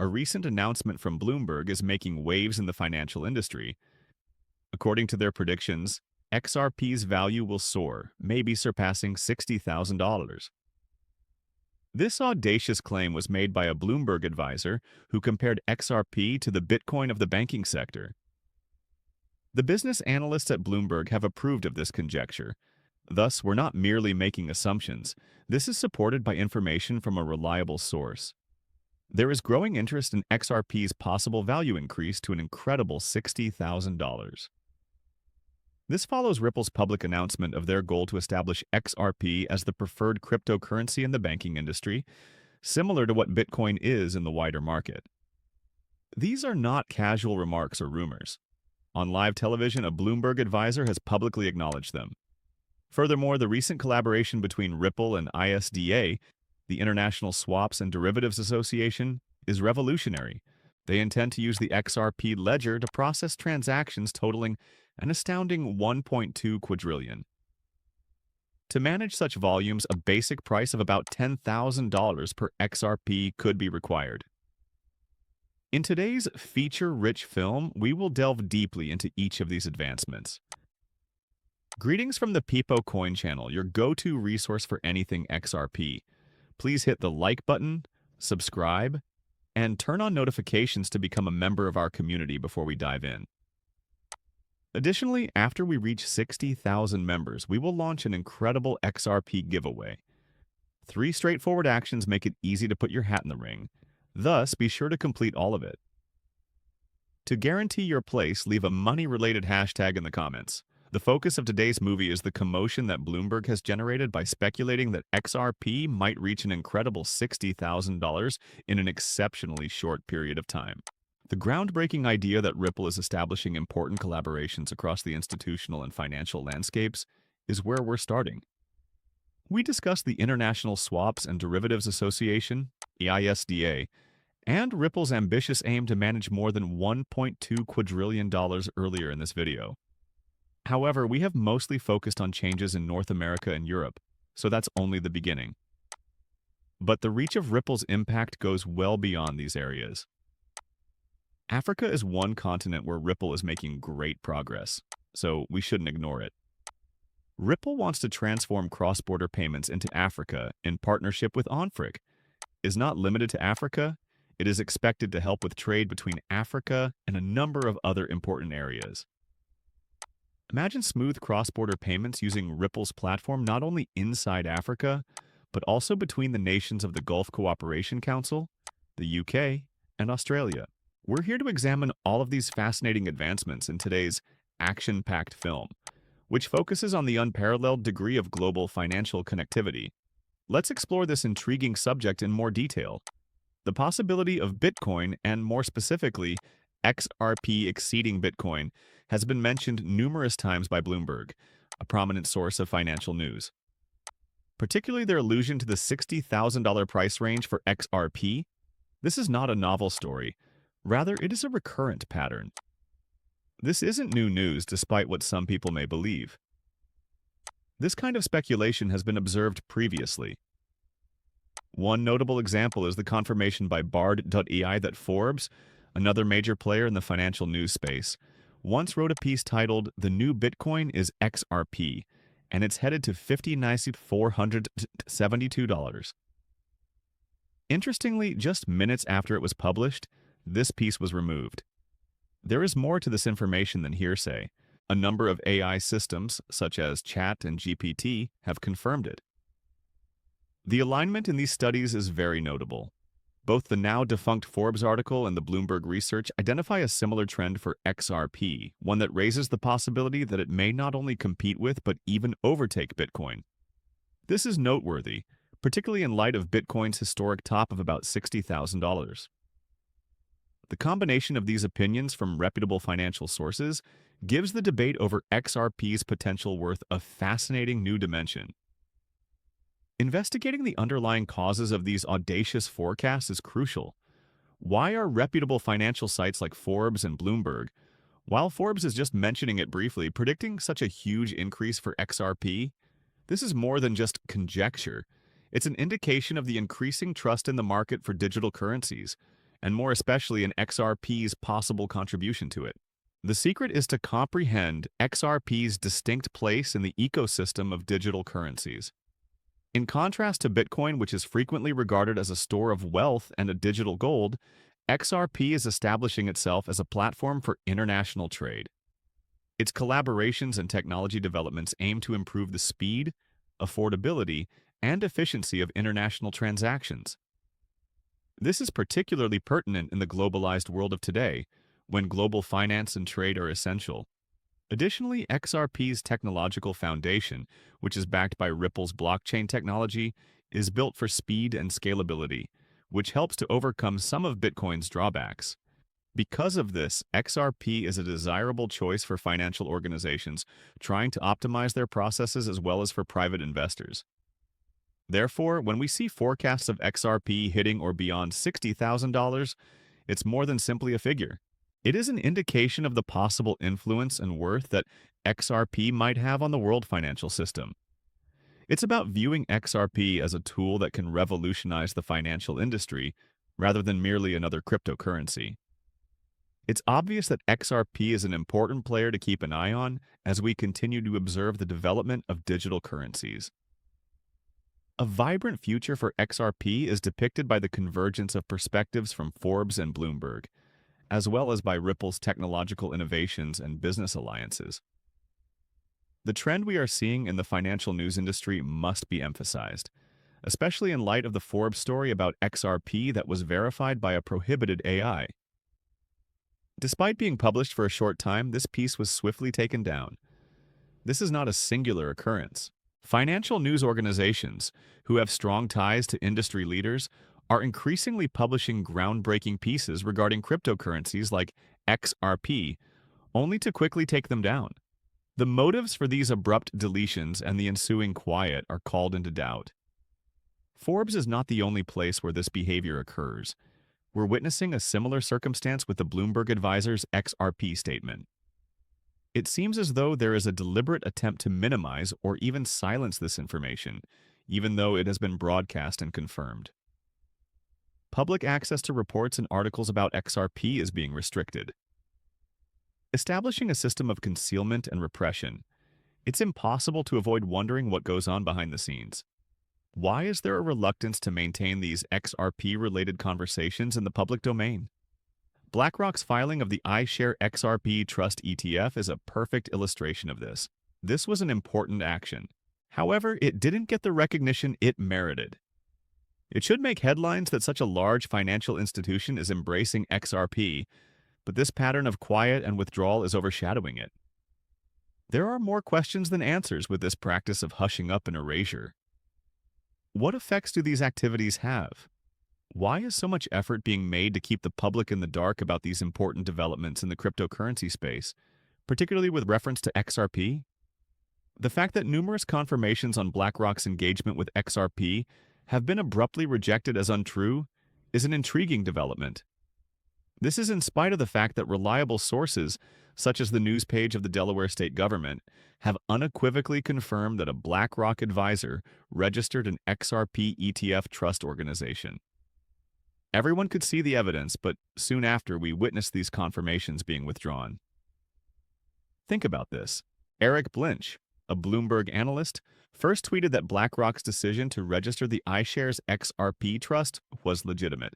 a recent announcement from Bloomberg is making waves in the financial industry. According to their predictions, XRP's value will soar, maybe surpassing $60,000. This audacious claim was made by a Bloomberg advisor who compared XRP to the Bitcoin of the banking sector. The business analysts at Bloomberg have approved of this conjecture. Thus, we're not merely making assumptions. This is supported by information from a reliable source. There is growing interest in XRP's possible value increase to an incredible $60,000. This follows Ripple's public announcement of their goal to establish XRP as the preferred cryptocurrency in the banking industry, similar to what Bitcoin is in the wider market. These are not casual remarks or rumors. On live television, a Bloomberg advisor has publicly acknowledged them. Furthermore, the recent collaboration between Ripple and ISDA, the International Swaps and Derivatives Association, is revolutionary. They intend to use the XRP ledger to process transactions totaling an astounding 1.2 quadrillion. To manage such volumes, a basic price of about $10,000 per XRP could be required. In today's feature-rich film, we will delve deeply into each of these advancements. Greetings from the Peepo Coin channel, your go-to resource for anything XRP. Please hit the like button, subscribe, and turn on notifications to become a member of our community before we dive in. Additionally, after we reach 60,000 members, we will launch an incredible XRP giveaway. 3 straightforward actions make it easy to put your hat in the ring. Thus, be sure to complete all of it. To guarantee your place, leave a money-related hashtag in the comments. The focus of today's movie is the commotion that Bloomberg has generated by speculating that XRP might reach an incredible $60,000 in an exceptionally short period of time. The groundbreaking idea that Ripple is establishing important collaborations across the institutional and financial landscapes is where we're starting. We discussed the International Swaps and Derivatives Association, ISDA, and Ripple's ambitious aim to manage more than $1.2 quadrillion earlier in this video. However, we have mostly focused on changes in North America and Europe, so that's only the beginning. But the reach of Ripple's impact goes well beyond these areas. Africa is one continent where Ripple is making great progress, so we shouldn't ignore it. Ripple wants to transform cross-border payments into Africa in partnership with Onfric. Is not limited to Africa, it is expected to help with trade between Africa and a number of other important areas. Imagine smooth cross-border payments using Ripple's platform not only inside Africa, but also between the nations of the Gulf Cooperation Council, the UK, and Australia. We're here to examine all of these fascinating advancements in today's action-packed film, which focuses on the unparalleled degree of global financial connectivity. Let's explore this intriguing subject in more detail. The possibility of Bitcoin, and more specifically, XRP exceeding Bitcoin, has been mentioned numerous times by Bloomberg, a prominent source of financial news. Particularly their allusion to the $60,000 price range for XRP. This is not a novel story. Rather, it is a recurrent pattern. This isn't new news despite what some people may believe. This kind of speculation has been observed previously. One notable example is the confirmation by Bard.ai that Forbes, another major player in the financial news space, once wrote a piece titled "The New Bitcoin is XRP," and it's headed to $5,472. Interestingly, just minutes after it was published, this piece was removed. There is more to this information than hearsay. A number of AI systems, such as Chat and GPT, have confirmed it. The alignment in these studies is very notable. Both the now-defunct Forbes article and the Bloomberg research identify a similar trend for XRP, one that raises the possibility that it may not only compete with but even overtake Bitcoin. This is noteworthy, particularly in light of Bitcoin's historic top of about $60,000. The combination of these opinions from reputable financial sources gives the debate over XRP's potential worth a fascinating new dimension. Investigating the underlying causes of these audacious forecasts is crucial. Why are reputable financial sites like Forbes and Bloomberg, while Forbes is just mentioning it briefly, predicting such a huge increase for XRP? This is more than just conjecture. It's an indication of the increasing trust in the market for digital currencies, and more especially in XRP's possible contribution to it. The secret is to comprehend XRP's distinct place in the ecosystem of digital currencies. In contrast to Bitcoin, which is frequently regarded as a store of wealth and a digital gold, XRP is establishing itself as a platform for international trade. Its collaborations and technology developments aim to improve the speed, affordability, and efficiency of international transactions. This is particularly pertinent in the globalized world of today, when global finance and trade are essential. Additionally, XRP's technological foundation, which is backed by Ripple's blockchain technology, is built for speed and scalability, which helps to overcome some of Bitcoin's drawbacks. Because of this, XRP is a desirable choice for financial organizations trying to optimize their processes as well as for private investors. Therefore, when we see forecasts of XRP hitting or beyond $60,000, it's more than simply a figure. It is an indication of the possible influence and worth that XRP might have on the world financial system. It's about viewing XRP as a tool that can revolutionize the financial industry rather than merely another cryptocurrency. It's obvious that XRP is an important player to keep an eye on as we continue to observe the development of digital currencies. A vibrant future for XRP is depicted by the convergence of perspectives from Forbes and Bloomberg, as well as by Ripple's technological innovations and business alliances. The trend we are seeing in the financial news industry must be emphasized, especially in light of the Forbes story about XRP that was verified by a prohibited AI. Despite being published for a short time, this piece was swiftly taken down. This is not a singular occurrence. Financial news organizations, who have strong ties to industry leaders, are increasingly publishing groundbreaking pieces regarding cryptocurrencies like XRP, only to quickly take them down. The motives for these abrupt deletions and the ensuing quiet are called into doubt. Forbes is not the only place where this behavior occurs. We're witnessing a similar circumstance with the Bloomberg advisor's XRP statement. It seems as though there is a deliberate attempt to minimize or even silence this information, even though it has been broadcast and confirmed. Public access to reports and articles about XRP is being restricted. Establishing a system of concealment and repression, it's impossible to avoid wondering what goes on behind the scenes. Why is there a reluctance to maintain these XRP-related conversations in the public domain? BlackRock's filing of the iShare XRP Trust ETF is a perfect illustration of this. This was an important action. However, it didn't get the recognition it merited. It should make headlines that such a large financial institution is embracing XRP, but this pattern of quiet and withdrawal is overshadowing it. There are more questions than answers with this practice of hushing up and erasure. What effects do these activities have? Why is so much effort being made to keep the public in the dark about these important developments in the cryptocurrency space, particularly with reference to XRP? The fact that numerous confirmations on BlackRock's engagement with XRP have been abruptly rejected as untrue is an intriguing development. This is in spite of the fact that reliable sources, such as the news page of the Delaware state government, have unequivocally confirmed that a BlackRock advisor registered an XRP ETF trust organization. Everyone could see the evidence, but soon after we witnessed these confirmations being withdrawn. Think about this. Eric Blinch, a Bloomberg analyst, first tweeted that BlackRock's decision to register the iShares XRP trust was legitimate.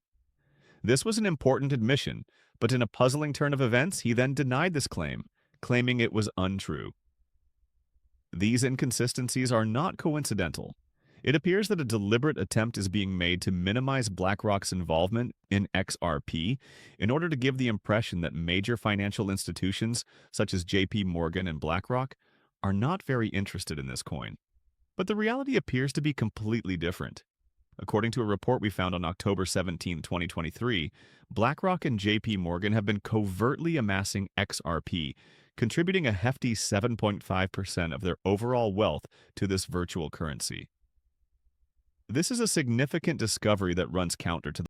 This was an important admission, but in a puzzling turn of events, he then denied this claim, claiming it was untrue. These inconsistencies are not coincidental. It appears that a deliberate attempt is being made to minimize BlackRock's involvement in XRP in order to give the impression that major financial institutions, such as JP Morgan and BlackRock, are not very interested in this coin. But the reality appears to be completely different. According to a report we found on October 17, 2023, BlackRock and JP Morgan have been covertly amassing XRP, contributing a hefty 7.5% of their overall wealth to this virtual currency. This is a significant discovery that runs counter to